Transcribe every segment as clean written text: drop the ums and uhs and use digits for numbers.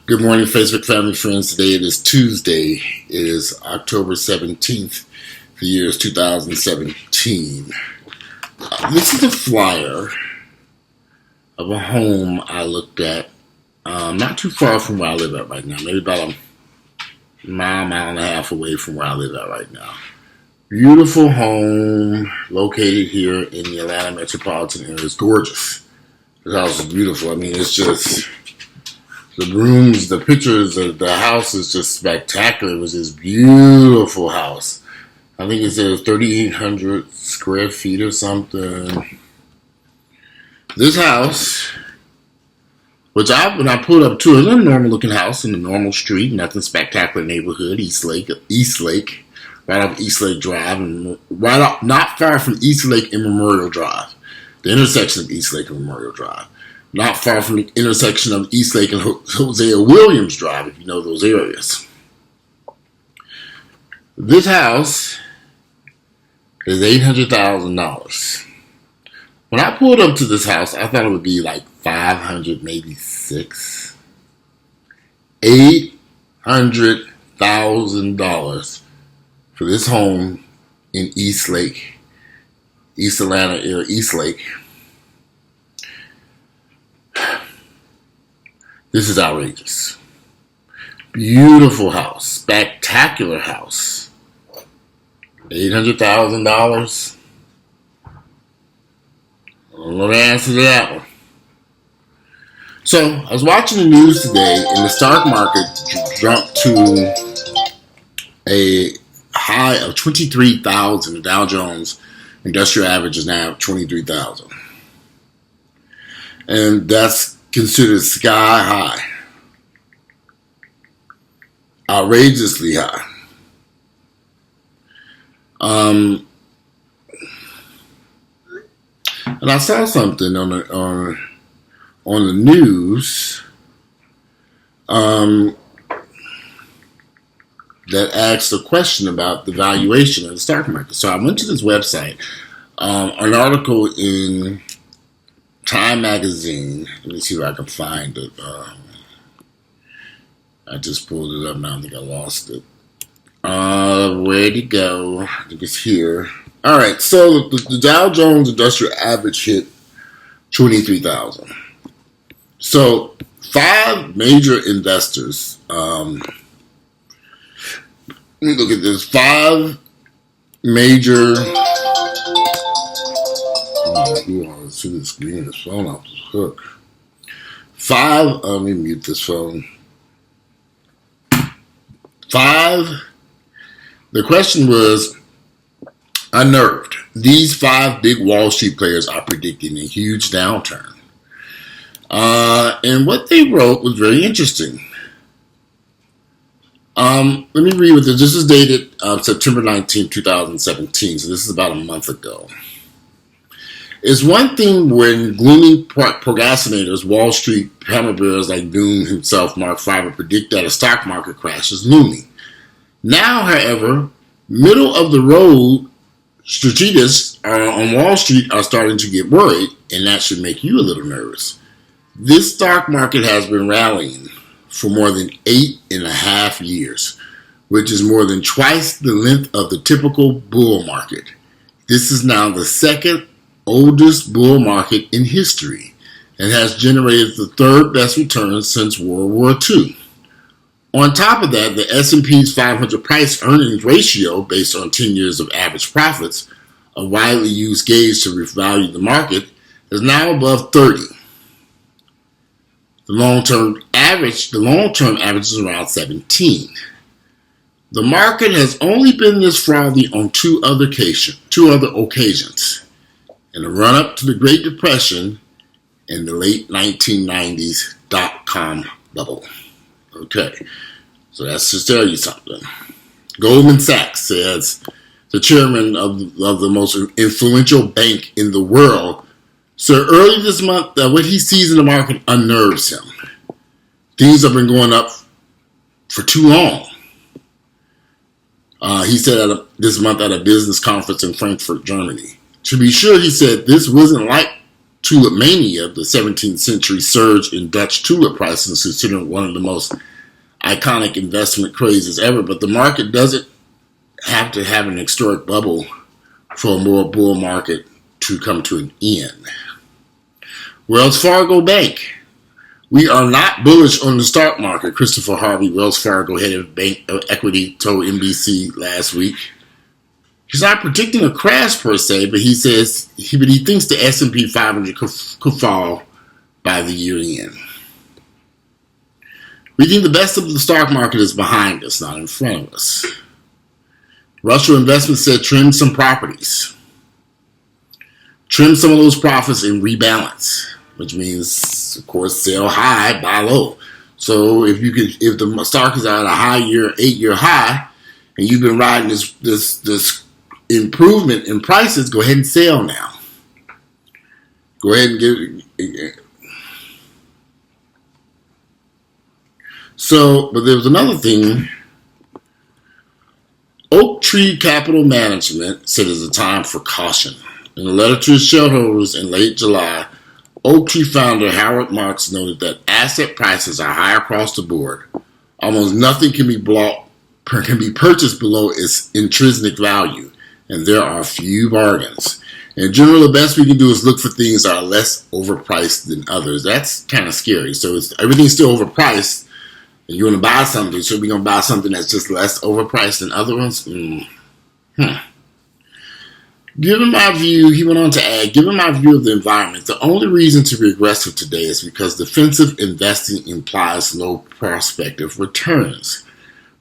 Good morning, Facebook family friends. Today it is Tuesday. It is October 17th. The year is 2017. This is a flyer of a home I looked at not too far from where I live at right now. Maybe about a mile and a half away from where I live at right now. Beautiful home located here in the Atlanta metropolitan area. It's gorgeous. This house is beautiful. I mean, it's just... the rooms, the pictures of the house is just spectacular. It was this beautiful house. I think it says 3,800 square feet or something. This house, when I pulled up to it, it's a normal looking house in a normal street, nothing spectacular neighborhood, East Lake, right off East Lake Drive, and right off, not far from East Lake and Memorial Drive, the intersection of East Lake and Memorial Drive. Not far from the intersection of East Lake and Hosea Williams Drive, if you know those areas. This house is $800,000. When I pulled up to this house, I thought it would be like $500,000, maybe $600,000. $800,000 for this home in East Lake, East Atlanta area, East Lake. This is outrageous. Beautiful house. Spectacular house. $800,000. I don't know the answer to that one. So, I was watching the news today, and the stock market jumped to a high of 23,000. The Dow Jones Industrial Average is now 23,000. And that's considered sky high, outrageously high. And I saw something on the news that asked a question about the valuation of the stock market. So I went to this website, an article in Time magazine. Let me see if I can find it. I just pulled it up now. I think I lost it. Where'd it go? I think it's here. All right. So the Dow Jones Industrial Average hit 23,000. So 5 major investors. Let me look at this. 5 major. You want to see the screen of this phone off the hook. 5, let me mute this phone. 5, the question was, unnerved. These 5 big Wall Street players are predicting a huge downturn. And what they wrote was very interesting. Let me read what this is dated September 19, 2017, so this is about a month ago. It's one thing when gloomy procrastinators, Wall Street hammer bearers like Doom himself, Mark Fiber, predict that a stock market crash is looming. Now, however, middle-of-the-road strategists on Wall Street are starting to get worried, and that should make you a little nervous. This stock market has been rallying for more than 8.5 years, which is more than twice the length of the typical bull market. This is now the second oldest bull market in history and has generated the 3rd best returns since World War II. On top of that, the S&P's 500 price earnings ratio, based on 10 years of average profits, a widely used gauge to revalue the market, is now above 30. The long-term average is around 17. The market has only been this frothy on two other occasions. In the run-up to the Great Depression in the late 1990s dot-com bubble. Okay, so that's to tell you something. Goldman Sachs says the chairman of the most influential bank in the world said early this month that what he sees in the market unnerves him. Things have been going up for too long. He said this month at a business conference in Frankfurt, Germany. To be sure, he said, this wasn't like tulip mania, the 17th century surge in Dutch tulip prices, is considered one of the most iconic investment crazes ever. But the market doesn't have to have an historic bubble for a more bull market to come to an end. Wells Fargo Bank. We are not bullish on the stock market, Christopher Harvey, Wells Fargo head of bank equity, told NBC last week. He's not predicting a crash per se, but he says he thinks the S&P 500 could fall by the year end. We think the best of the stock market is behind us, not in front of us. Russell Investments said trim some properties. Trim some of those profits and rebalance, which means, of course, sell high, buy low. So if the stock is at a 8-year high, and you've been riding this improvement in prices, go ahead and sell now. Go ahead and get. So, but there was another thing. Oak Tree Capital Management said it's a time for caution. In a letter to its shareholders in late July, Oak Tree founder Howard Marks noted that asset prices are high across the board. Almost nothing can be purchased below its intrinsic value, and there are few bargains. In general, the best we can do is look for things that are less overpriced than others. That's kind of scary. So everything's still overpriced, and you want to buy something, so we're going to buy something that's just less overpriced than other ones? Given my view, he went on to add, given my view of the environment, the only reason to be aggressive today is because defensive investing implies low prospective returns.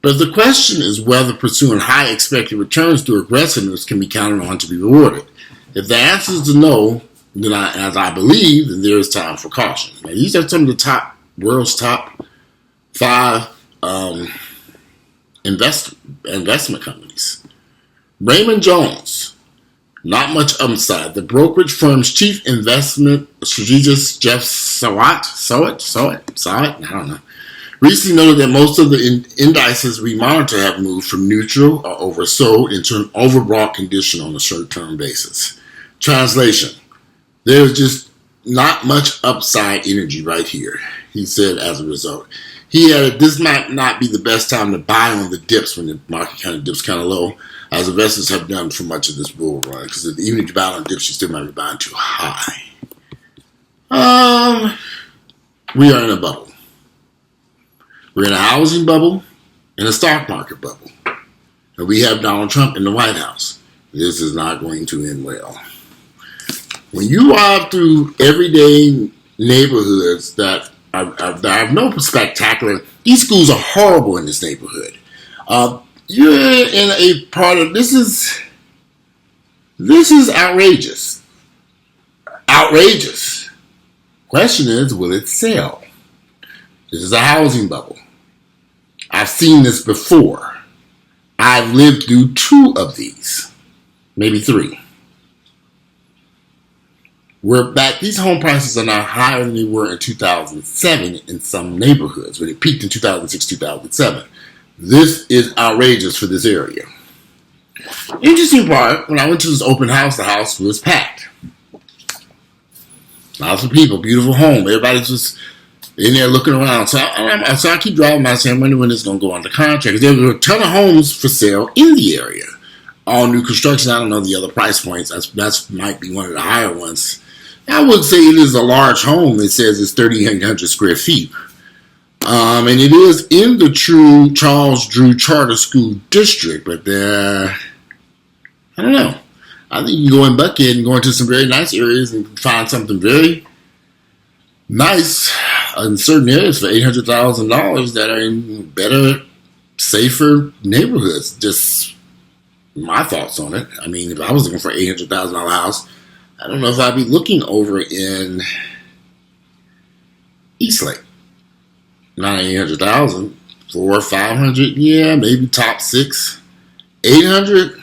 But the question is whether pursuing high expected returns through aggressiveness can be counted on to be rewarded. If the answer is no, then as I believe, then there is time for caution. Now, these are some of the world's top 5 investment companies. Raymond Jones. Not much upside. The brokerage firm's chief investment strategist, Jeff Sawat, I don't know, recently noted that most of the indices we monitor have moved from neutral or oversold into an overbought condition on a short-term basis. Translation: there's just not much upside energy right here, he said as a result. He added, this might not be the best time to buy on the dips when the market kind of dips kind of low, as investors have done for much of this bull run. Because even if you buy on dips, you still might be buying too high. We are in a bubble. We're in a housing bubble and a stock market bubble. And we have Donald Trump in the White House. This is not going to end well. When you ride through everyday neighborhoods that are no spectacular, these schools are horrible in this neighborhood. You're in a part of this is outrageous. Outrageous. Question is, will it sell? This is a housing bubble. I've seen this before. I've lived through 2 of these, maybe 3. We're back. These home prices are now higher than they were in 2007 in some neighborhoods, when it peaked in 2006, 2007. This is outrageous for this area. Interesting part, when I went to this open house, the house was packed. Lots of people, beautiful home. Everybody's just in there looking around. So I keep driving by saying, I wonder when it's going to go under contract. There were a ton of homes for sale in the area. All new construction. I don't know the other price points. That might be one of the higher ones. I would say it is a large home. It says it's 3,800 square feet. And it is in the true Charles Drew Charter School District. But I don't know. I think you can go in Buckhead and go into some very nice areas and find something very nice in certain areas for $800,000 that are in better, safer neighborhoods. Just my thoughts on it. I mean, if I was looking for an $800,000 house, I don't know if I'd be looking over in Eastlake. Not 800,000, 400, 500, yeah, maybe top 6, 800.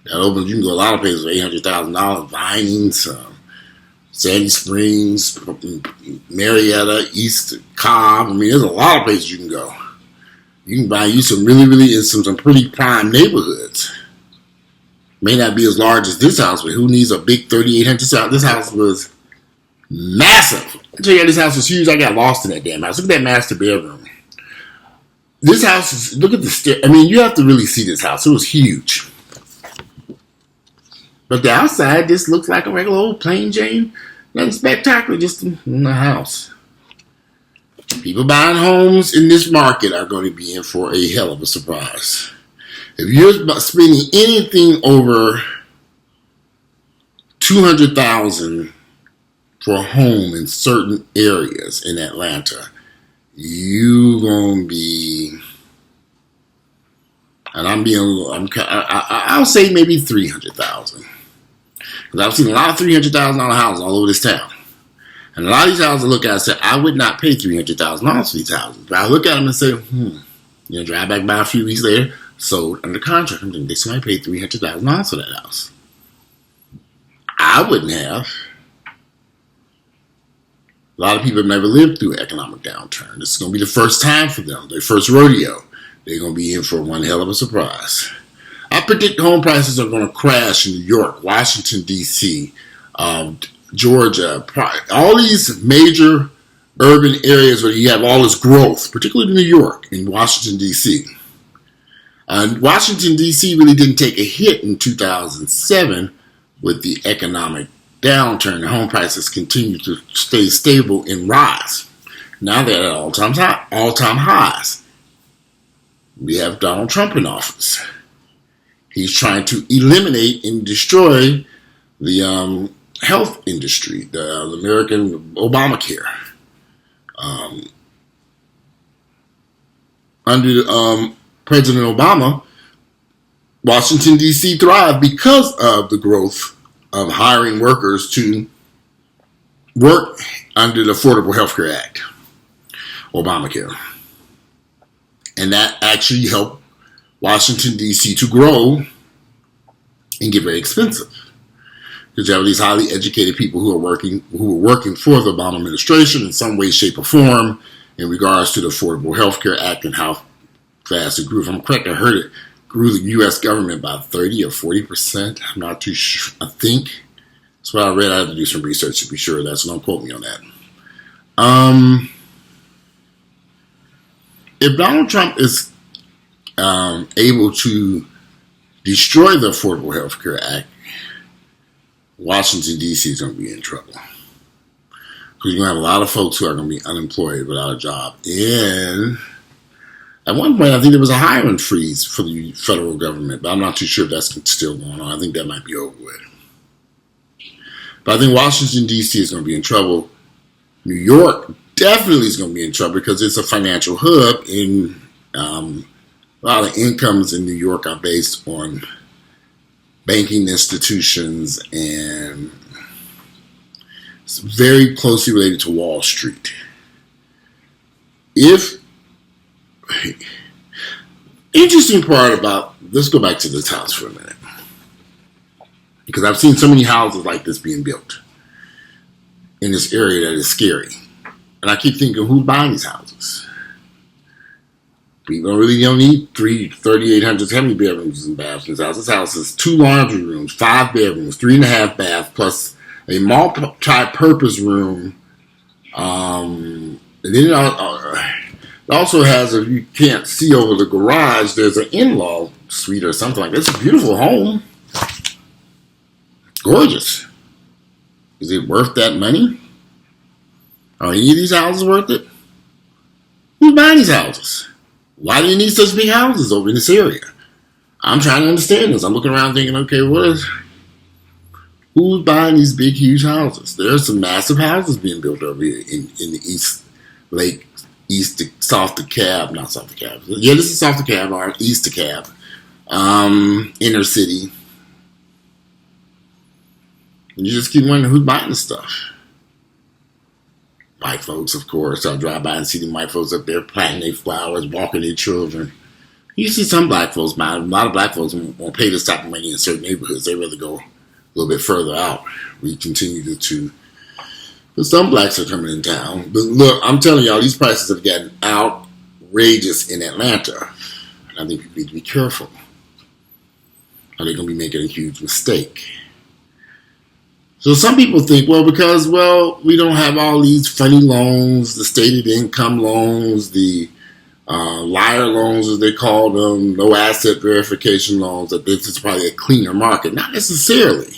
That opens. You can go a lot of places for $800,000. Vinings, Sandy Springs, Marietta, East Cobb. I mean, there's a lot of places you can go. You can buy you some really, really in some pretty prime neighborhoods. May not be as large as this house, but who needs a big 3,800 house? This house was massive. I tell you, this house was huge. I got lost in that damn house. Look at that master bedroom. This house is, look at the stair. I mean, you have to really see this house. It was huge. But the outside just looks like a regular old plain Jane. Nothing spectacular, just in the house. People buying homes in this market are going to be in for a hell of a surprise. If you're spending anything over $200,000 for a home in certain areas in Atlanta, you gonna be, and I'll say maybe $300,000, because I've seen a lot of $300,000 houses all over this town, and a lot of these houses I look at and say I would not pay $300,000 for these houses, but I look at them and say, drive back by a few weeks later, sold under contract. I'm thinking somebody paid $300,000 for that house. I wouldn't have. A lot of people have never lived through an economic downturn. This is going to be the first time for them, their first rodeo. They're going to be in for one hell of a surprise. I predict home prices are going to crash in New York, Washington, D.C., Georgia, all these major urban areas where you have all this growth, particularly New York and Washington, D.C. Washington, D.C. really didn't take a hit in 2007 with the economic downturn. The home prices continue to stay stable and rise. Now they're at all-time highs. We have Donald Trump in office. He's trying to eliminate and destroy the health industry, the American Obamacare. Under President Obama, Washington, D.C. thrived because of the growth of hiring workers to work under the Affordable Health Care Act, Obamacare. And that actually helped Washington, D.C. to grow and get very expensive. Because you have these highly educated people who were working for the Obama administration in some way, shape, or form in regards to the Affordable Health Care Act and how fast it grew. If I'm correct, I heard it grew the U.S. government by 30 or 40%. I'm not too sure. I think that's what I read. I had to do some research to be sure of that, so don't quote me on that. If Donald Trump is able to destroy the Affordable Health Care Act, Washington, D.C. is going to be in trouble. Because you're going to have a lot of folks who are going to be unemployed without a job. And at one point, I think there was a hiring freeze for the federal government, but I'm not too sure if that's still going on. I think that might be over with. But I think Washington, D.C. is going to be in trouble. New York definitely is going to be in trouble because it's a financial hub, and a lot of incomes in New York are based on banking institutions, and it's very closely related to Wall Street. Interesting part about, let's go back to this house for a minute, because I've seen so many houses like this being built in this area that is scary, and I keep thinking, who's buying these houses? People really don't need 3,800 how many bedrooms and baths in this house. This house is 2 laundry rooms, 5 bedrooms, 3.5 baths, plus a multi-purpose room. And then it also has, if you can't see over the garage, there's an in-law suite or something like that. It's a beautiful home. Gorgeous. Is it worth that money? Are any of these houses worth it? Who's buying these houses? Why do you need such big houses over in this area? I'm trying to understand this. I'm looking around thinking, okay, who's buying these big, huge houses? There's some massive houses being built over here in the East Lake, south of Cab, not south of Cab. Yeah, this is south of Cab, or east of Cab, inner city. And you just keep wondering who's buying this stuff. White folks, of course. I drive by and see the white folks up there planting their flowers, walking their children. You see some black folks buying. A lot of black folks won't pay this type of money in certain neighborhoods. They rather go a little bit further out. We continue to but some blacks are coming in town. But look, I'm telling y'all, these prices have gotten outrageous in Atlanta. And I think people need to be careful. are they going to be making a huge mistake? So some people think, because we don't have all these funny loans, the stated income loans, the liar loans, as they call them, no asset verification loans, that this is probably a cleaner market. Not necessarily.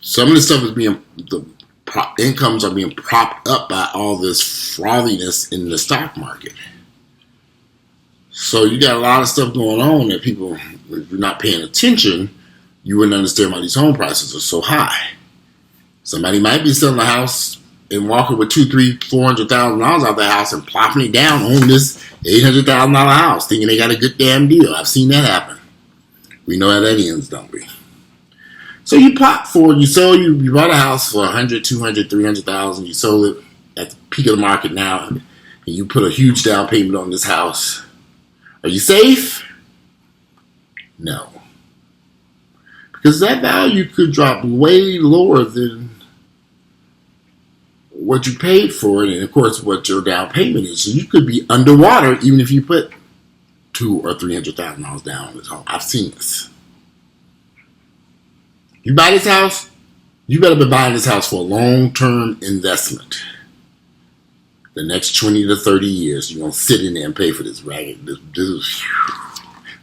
Some of the stuff incomes are being propped up by all this frothiness in the stock market. So you got a lot of stuff going on that people, if you're not paying attention, you wouldn't understand why these home prices are so high. Somebody might be selling a house and walking with $200,000, $300,000, $400,000 out of the house and plopping it down on this $800,000 house, thinking they got a good damn deal. I've seen that happen. We know how that ends, don't we? So you plot forward, you bought a house for $100,000, $200,000, $300,000. You sold it at the peak of the market now, and you put a huge down payment on this house. Are you safe? No. Because that value could drop way lower than what you paid for it, and of course what your down payment is. So you could be underwater even if you put $200,000 or $300,000 down on this home. I've seen this. You buy this house, you better be buying this house for a long-term investment. The next 20 to 30 years, you're going to sit in there and pay for this ragged, this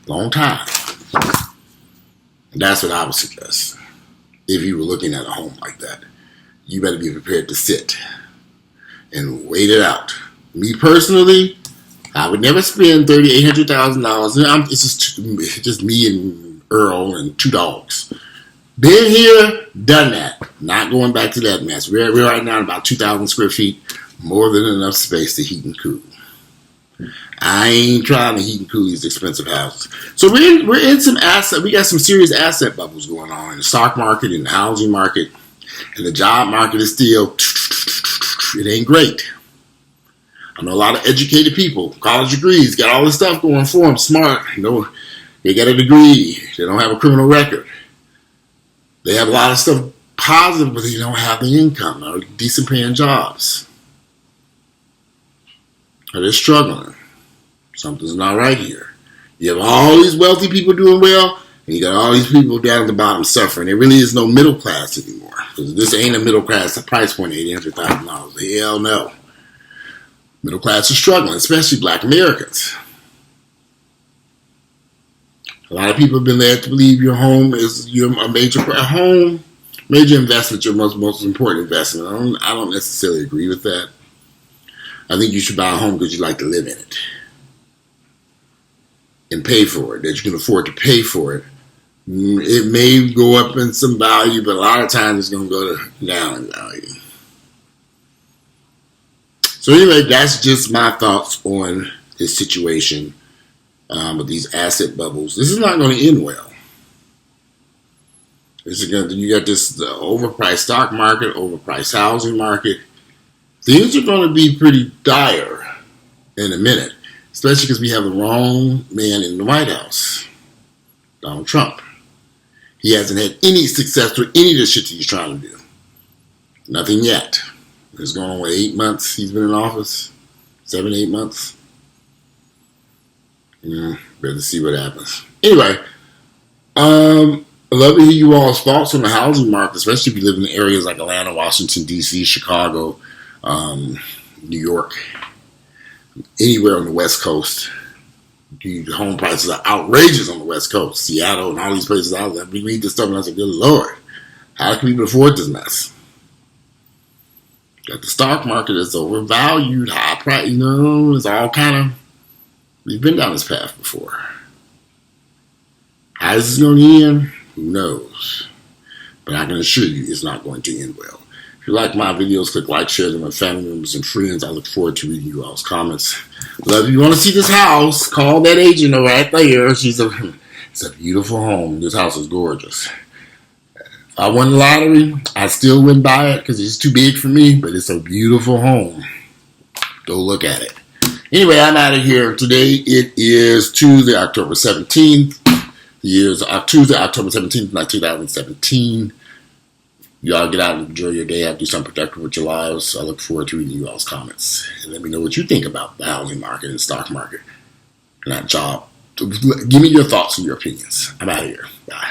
long time. And that's what I would suggest. If you were looking at a home like that, you better be prepared to sit and wait it out. Me personally, I would never spend $300,000, $800,000. It's just me and Earl and 2 dogs. Been here, done that. Not going back to that mess. We're right now at about 2,000 square feet, more than enough space to heat and cool. I ain't trying to heat and cool these expensive houses. So we're in some asset. We got some serious asset bubbles going on in the stock market, in the housing market, and the job market is still. It ain't great. I know a lot of educated people, college degrees, got all this stuff going for them. Smart, they got a degree. They don't have a criminal record. They have a lot of stuff positive, but they don't have the income or decent paying jobs. Or they're struggling. Something's not right here. You have all these wealthy people doing well, and you got all these people down at the bottom suffering. There really is no middle class anymore. Because this ain't a middle class price point, $800,000. Hell no. Middle class is struggling, especially black Americans. A lot of people have been led to believe your home is a major investment, your most important investment. I don't necessarily agree with that. I think you should buy a home because you like to live in it and pay for it, that you can afford to pay for it. It may go up in some value, but a lot of times it's going to go down in value. So anyway, that's just my thoughts on this situation with these asset bubbles. This is not going to end well. You got this overpriced stock market, overpriced housing market. Things are going to be pretty dire in a minute, especially because we have the wrong man in the White House, Donald Trump. He hasn't had any success with any of the shit that he's trying to do. Nothing yet. It's going on, 8 months he's been in office? 7, 8 months? Better see what happens. Anyway, I'd love to hear you all's thoughts on the housing market, especially if you live in areas like Atlanta, Washington, D.C., Chicago, New York, anywhere on the West Coast. The home prices are outrageous on the West Coast, Seattle, and all these places out there. We read this stuff and I say, good Lord, how can people afford this mess? Got the stock market is overvalued, high price, it's all kind of, we've been down this path before. How is this going to end? Who knows? But I can assure you it's not going to end well. If you like my videos, click like, share them with family members and friends. I look forward to reading you all's comments. Love you. Want to see this house? Call that agent right there. It's a beautiful home. This house is gorgeous. If I won the lottery, I still wouldn't buy it because it's too big for me, but it's a beautiful home. Go look at it. Anyway, I'm out of here. Today it is Tuesday, October 17th. The year is Tuesday, October 17th, 2017. Y'all get out and enjoy your day. Have to do something productive with your lives. I look forward to reading you all's comments. And let me know what you think about the housing market and stock market and that job Give me your thoughts and your opinions. I'm out of here. Bye.